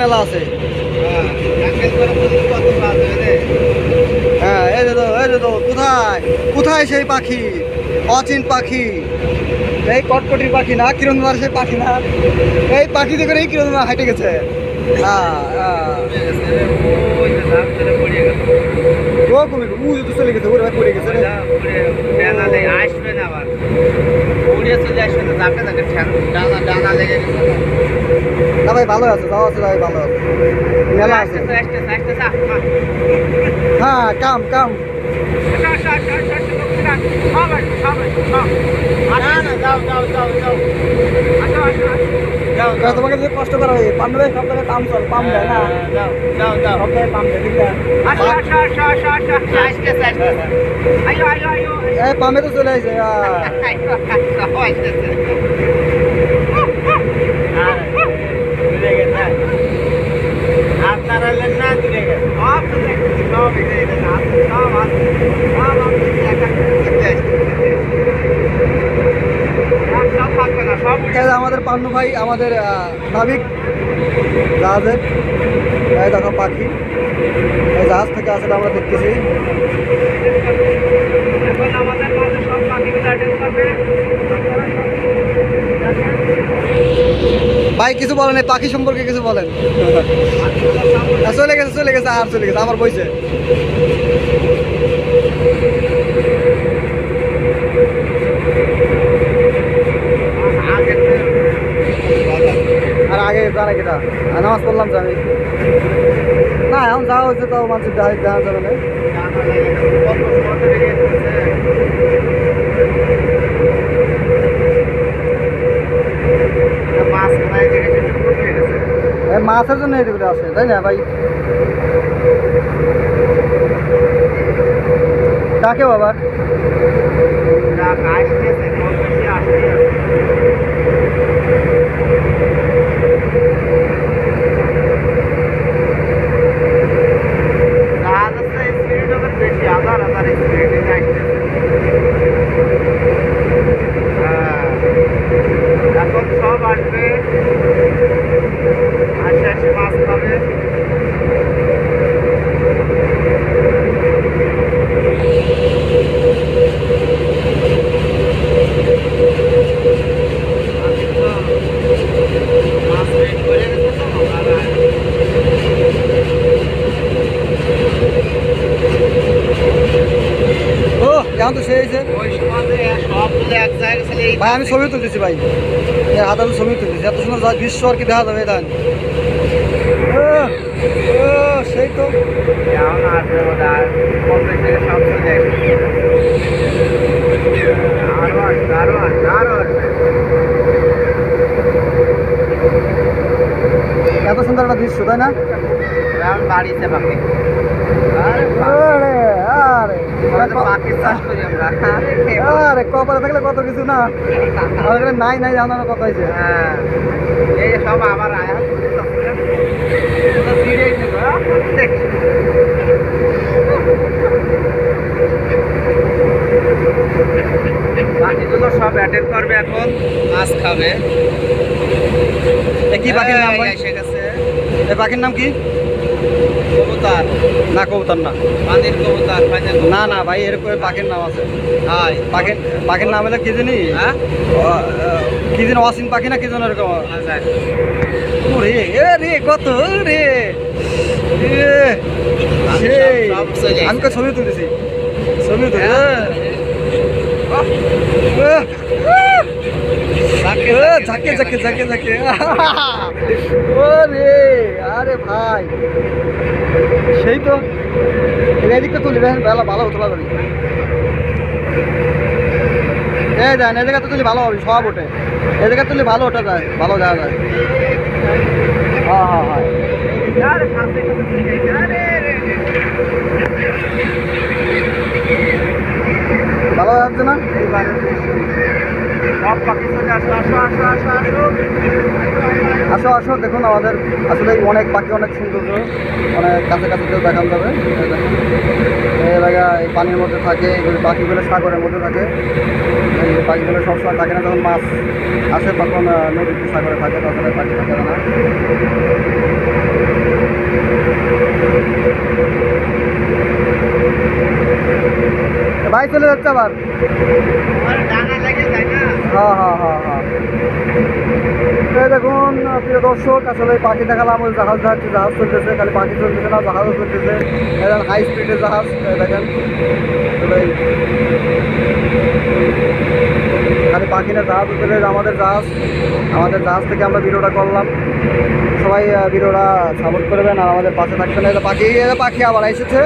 মেলা আছে। হ্যাঁ এই যে তো কোথায় কোথায় সেই পাখি, অচিন পাখি, এই কটকটির পাখি না, কিরণমার সেই পাখি না, এই পাখি দেখে এই কিরণমার হাঁটে গেছে। ও কমে তো চলে গেছে, ওরে ভাই পড়ে গেছে রে। আসবে না আবার উড়ে চলে আসবে না, যাকে যাকে ডানা ডানা লেগে গেছে। না ভাই ভালো আছে, যাওয়া আছে ভাই, ভালো আছে, মেলা আছে। হ্যাঁ কাম কাম তোমাকে যদি কষ্ট করা হয় পাম দেবে, সব জায়গায় পাম চল, পাম দেয় না, সব জায়গায় পাম দেয়, ঠিক আছে। এই পামে তো চলে আসে। আপনারা না দূরে গেছে আমাদের পান্নু ভাই, আমাদের নাবিক জাহাজের, এই দেখো পাখি, এই জাহাজ থেকে আসলে আমরা দেখতেছি। ভাই কিছু বলেন, এই পাখি সম্পর্কে কিছু বলেন। চলে গেছে আর চলে গেছে, আবার বইছে। আর আগে জানে কিটা নামাজ পড়লাম যে আমি, না এখন যাওয়া হচ্ছে, তাও মানুষের দেখা যাবে না। মাছের জন্য এদিকে আসে, তাই না ভাই? ডাকেও আবার বেশি হাজার হাজার স্পিডে এখন সব আসবে, আসে আসে মাছ খাবে। মাছ ওয়েট করে গেছে তো এখন তো সেই ভাই, আমি ছবি তুলতেছি ভাই, হাতে ছবি তুলতেছি, এত সুন্দর দৃশ্য আর কি দেখা যাবে। দেন সেই তো এত সুন্দর একটা দৃশ্য, তাই না? বাড়িতে পাখি আরে কপালে থাকলে কত কিছু না, নাই নাই জানার কথা হয়েছে। এই সব আবার বাকিগুলো সব অ্যাটেন্ড করবে, এখন মাছ খাবে। কি পাখির নাম এসে গেছে? এই পাখির নাম কি? কবুতর না, কবুতর না, পানির কবুতর। না না ভাই, এরকম পাখির নাম আছে। হাই পাখির নাম হলো কি জানি, হ্যাঁ কি যেন অসীম পাখি না কি যেন এরকম। রে রে কত রে, আমি তো ছবি তুলেছি, ছবি তুলে ঝাঁকে ঝাঁকে ঝাঁকে ঝাঁকে। ও রে, আরে ভাই সেই তো, এদিকটা তুলি দেখেন, বেলা ভালো তোলা করি। এই দেন, এ জায়গাতে তুলি ভালো হবে, সব ওঠে, এ জায়গায় তুলি ভালো ওঠা যায়, ভালো দেখা যায়। হ্যাঁ হ্যাঁ হ্যাঁ, ভালো যাচ্ছে না? আসো আসো, দেখুন আমাদের আসলে অনেক পাখি, অনেক সৌন্দর্য, অনেক কাছে কাছে দেখানো যাবে। এই জায়গায় এই পানির মধ্যে থাকে, এগুলো পাখিগুলো সাগরের মধ্যে থাকে। এই পাখিগুলো সবসময় থাকে না, যখন মাছ আসে তখন নদীতে সাগরে থাকে, তাছাড়া পাখি থাকে না। ভাই চলে যাচ্ছে আবার। আর ডানা লেগে যায় না। হ্যাঁ হ্যাঁ হ্যাঁ হ্যাঁ। এই দেখুন প্রিয় দর্শক, আসলে পাখি দেখালাম, ওই জাহাজ দেখাচ্ছে, জাহাজ চলতেছে, খালি পাখি চলতেছে না, জাহাজও চলতেছে। এখন হাই স্পিডের জাহাজ দেখেন, আসলে খালি পাখি না, জাহাজ চলে, আমাদের জাহাজ থেকে আমরা ভিডিওটা করলাম। সবাই ভিডিওটা সাপোর্ট করবেন আর আমাদের পাশে থাকবেন। এটা পাখি আবার এসেছে।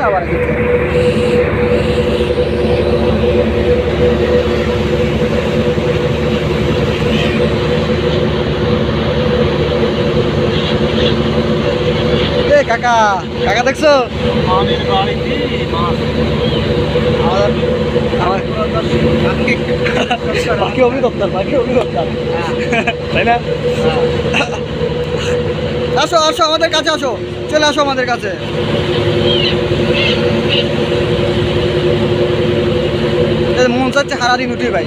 এ কাকা, কাকা দেখছো আমাদের বাড়িতে মাছ। আমার পাখি অভিদপ্তর, তাই না? আসো আসো আমাদের কাছে, আসো, চলে আসো আমাদের কাছে। মন চাচ্ছে সারাদিন উঠি ভাই,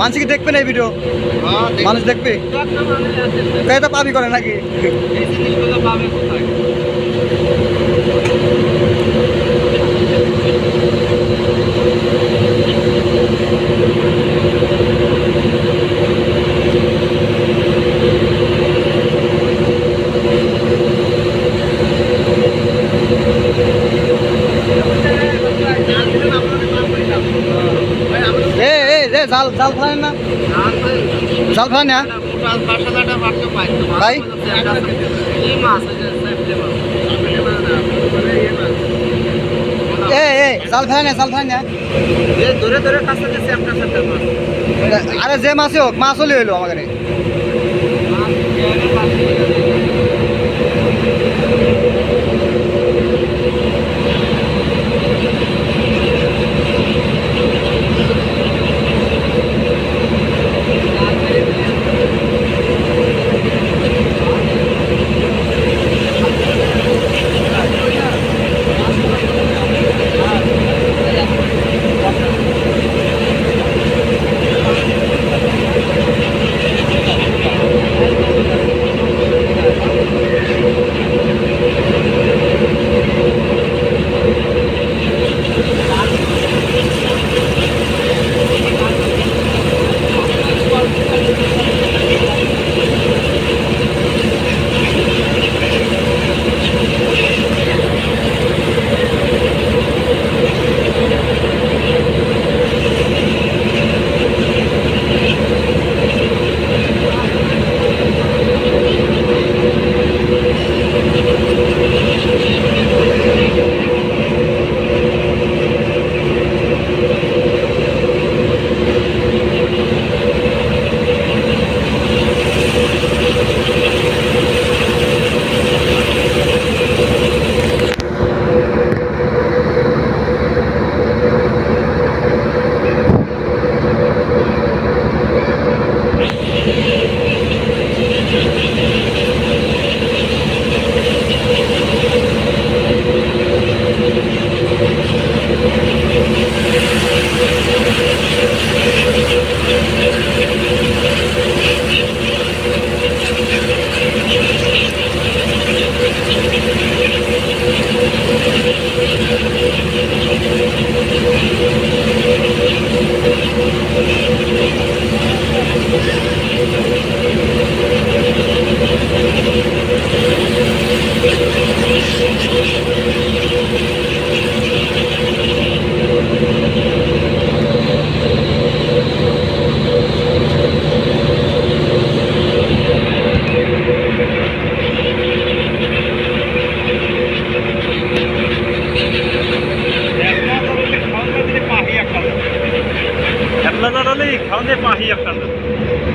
মানুষ কি দেখবে না এই ভিডিও? মানুষ দেখবে, তাই তো পাবি করে নাকি? এই জিনিসগুলো পাবে কোথায়? জাল ফেলেন না, জাল ফেলেন না ভাই। জাল ফেলেন না। ধরে ধরে কাছে গেছে আপনার সাথে মাছ। আরে যে মাছই হোক, মাছ হলে হইলো আমাকে।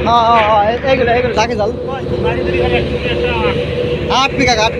হ্যাঁ হ্যাঁ হ্যাঁ, এইগুলো ঝাঁকি জাল 8 পিকা 8